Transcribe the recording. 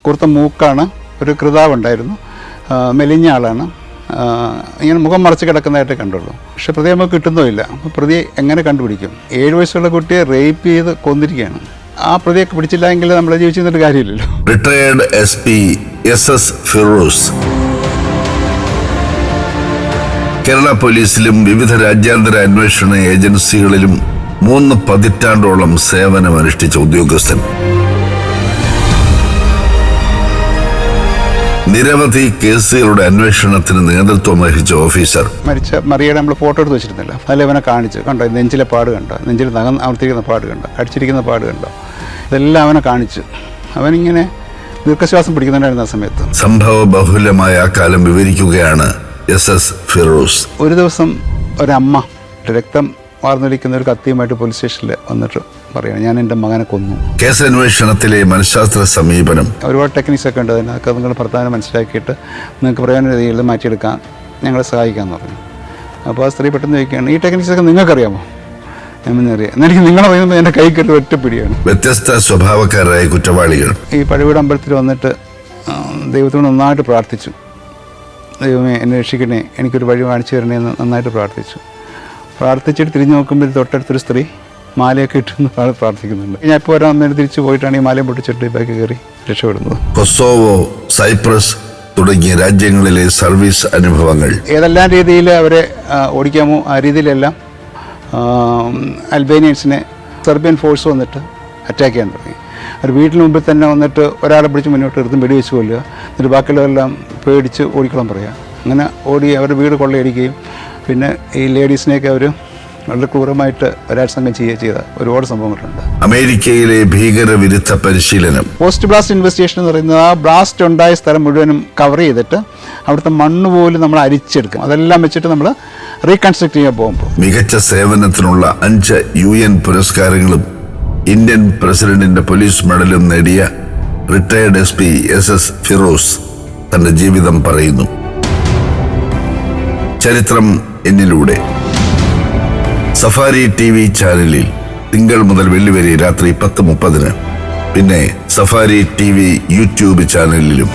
കൂർത്ത മൂക്കാണ്, ഒരു കൃതാവുണ്ടായിരുന്നു, മെലിഞ്ഞ ആളാണ്, ഇങ്ങനെ മുഖം മറച്ച് കിടക്കുന്നതായിട്ട് കണ്ടുള്ളൂ. പക്ഷെ പ്രതിയെ നമുക്ക് കിട്ടുന്നുമില്ല. അപ്പോൾ പ്രതിയെ എങ്ങനെ കണ്ടുപിടിക്കും? 7 വയസ്സുള്ള കുട്ടിയെ റേപ്പ് ചെയ്ത് കൊന്നിരിക്കുകയാണ്. ആ പ്രതിയെ പിടിച്ചില്ല എങ്കിൽ നമ്മൾ ജീവിച്ചിരുന്നിട്ട് കാര്യമില്ലല്ലോ. Retired SP SS Firoz Kerala പോലീസിലും വിവിധ രാജ്യാന്തര അന്വേഷണ ഏജൻസികളിലും 3 പതിറ്റാണ്ടോളം സേവനമനുഷ്ഠിച്ച ഉദ്യോഗസ്ഥൻ. നിരവധി കേസുകളുടെ അന്വേഷണത്തിന് നേതൃത്വം വഹിച്ച ഓഫീസർ. മരിച്ച മറിയയുടെ നമ്മൾ ഫോട്ടോ എടുത്ത് വെച്ചിരുന്നില്ല, അതിൽ അവനെ കാണിച്ചു. കണ്ടോ, നെഞ്ചിലെ പാട് കണ്ടോ, നെഞ്ചിൽ നഖം അമർത്തിരിക്കുന്ന പാട് കണ്ടോ, കടിച്ചിരിക്കുന്ന പാട് കണ്ടോ, ഇതെല്ലാം അവനെ കാണിച്ചു. അവനിങ്ങനെ ദീർഘശ്വാസം പിടിക്കുന്നുണ്ടായിരുന്നു ആ സമയത്ത്. സംഭവ ബഹുലമായ ആ കാലം വിവരിക്കുകയാണ് SS ഫിറോസ്. ഒരു ദിവസം ഒരമ്മ രക്തം വാർന്നൊലിക്കുന്ന ഒരു കത്തിയുമായിട്ട് പോലീസ് സ്റ്റേഷനിൽ വന്നിട്ട് പറയുകയാണ്, ഞാൻ എൻ്റെ മകനെ കൊന്നു. കേസന്വേഷണത്തിലെ മനഃശാസ്ത്ര സമീപനം. ഒരുപാട് ടെക്നിക്സ് ഒക്കെ ഉണ്ട്, അതിനൊക്കെ നിങ്ങൾ ഭർത്താവിനെ മനസ്സിലാക്കിയിട്ട് നിങ്ങൾക്ക് പ്രയോജന രീതിയിൽ മാറ്റിയെടുക്കാൻ ഞങ്ങളെ സഹായിക്കാമെന്ന് പറഞ്ഞു. അപ്പോൾ ആ സ്ത്രീ പെട്ടെന്ന് ചോദിക്കുകയാണ്, ഈ ടെക്നിക്സൊക്കെ നിങ്ങൾക്കറിയാമോ? എന്നറിയാം. എന്നെനിക്ക് നിങ്ങളെ പറയുമ്പോൾ എൻ്റെ കൈക്കെട്ട് ഒറ്റപ്പിടിയാണ്. വ്യത്യസ്ത സ്വഭാവക്കാരായ കുറ്റവാളികൾ ഈ പഴവീട് അമ്പലത്തിൽ വന്നിട്ട് ദൈവത്തോട് നന്നായിട്ട് പ്രാർത്ഥിച്ചു. ദൈവമേ എന്നെ രക്ഷിക്കണേ, എനിക്കൊരു വഴി കാണിച്ചു തരണേ എന്ന് നന്നായിട്ട് പ്രാർത്ഥിച്ചു. പ്രാർത്ഥിച്ചിട്ട് തിരിഞ്ഞു നോക്കുമ്പോൾ തൊട്ടടുത്തൊരു സ്ത്രീ മാലയൊക്കെ ഇട്ടെന്ന് പ്രാർത്ഥിക്കുന്നുണ്ട്. ഞാൻ ഇപ്പോൾ ഒരാൾ തിരിച്ചു പോയിട്ടാണ് ഈ മാലയും പൊട്ടിച്ചിട്ട് ബാക്കി കയറി രക്ഷപ്പെടുന്നത്. കൊസോവോ, സൈപ്രസ് തുടങ്ങിയ രാജ്യങ്ങളിലെ സർവീസ് അനുഭവങ്ങൾ. ഏതെല്ലാം രീതിയിൽ അവരെ ഓടിക്കാമോ ആ രീതിയിലെല്ലാം അൽബേനിയൻസിനെ സെർബിയൻ ഫോഴ്സ് വന്നിട്ട് അറ്റാക്ക് ചെയ്യാൻ തുടങ്ങി. അവർ വീട്ടിന് മുമ്പിൽ തന്നെ വന്നിട്ട് ഒരാളെ പിടിച്ച് മുന്നോട്ട് എടുത്തും വെടിവെച്ച് കൊല്ലുക, എന്നിട്ട് ബാക്കിയുള്ളവരെല്ലാം പേടിച്ച് ഓടിക്കോളാൻ പറയുക. അങ്ങനെ ഓടി അവരുടെ വീട് കൊള്ളയടിക്കുകയും പിന്നെ ഈ ലേഡീസിനെയൊക്കെ അവർ വളരെ ക്രൂരമായിട്ട് ബലാത്സംഗം ചെയ്യുക ചെയ്ത ഒരുപാട് സംഭവങ്ങളുണ്ട്. അമേരിക്കയിലെ ഭീകരവിരുദ്ധ പരിശീലനം. പോസ്റ്റ് ബ്ലാസ്റ്റ് ഇൻവെസ്റ്റിഗേഷൻ എന്ന് പറയുന്നത് ആ ബ്ലാസ്റ്റ് ഉണ്ടായ സ്ഥലം മുഴുവനും കവർ ചെയ്തിട്ട് അവിടുത്തെ മണ്ണ് പോലും നമ്മൾ അരിച്ചെടുക്കും. അതെല്ലാം വെച്ചിട്ട് നമ്മൾ റീകൺസ്ട്രക്ട് ചെയ്യാൻ പോകുമ്പോൾ മികച്ച സേവനത്തിനുള്ള 5 UN പുരസ്കാരങ്ങളും ഇന്ത്യൻ പ്രസിഡന്റിന്റെ പോലീസ് മെഡലും നേടിയ റിട്ടയേർഡ് SP SS ഫിറോസ് തന്റെ ജീവിതം പറയുന്നു. ചരിത്രം എന്നിലൂടെ സഫാരി TV ചാനലിൽ തിങ്കൾ മുതൽ വെള്ളി വരെ രാത്രി 10:30, പിന്നെ സഫാരി TV യൂട്യൂബ് ചാനലിലും.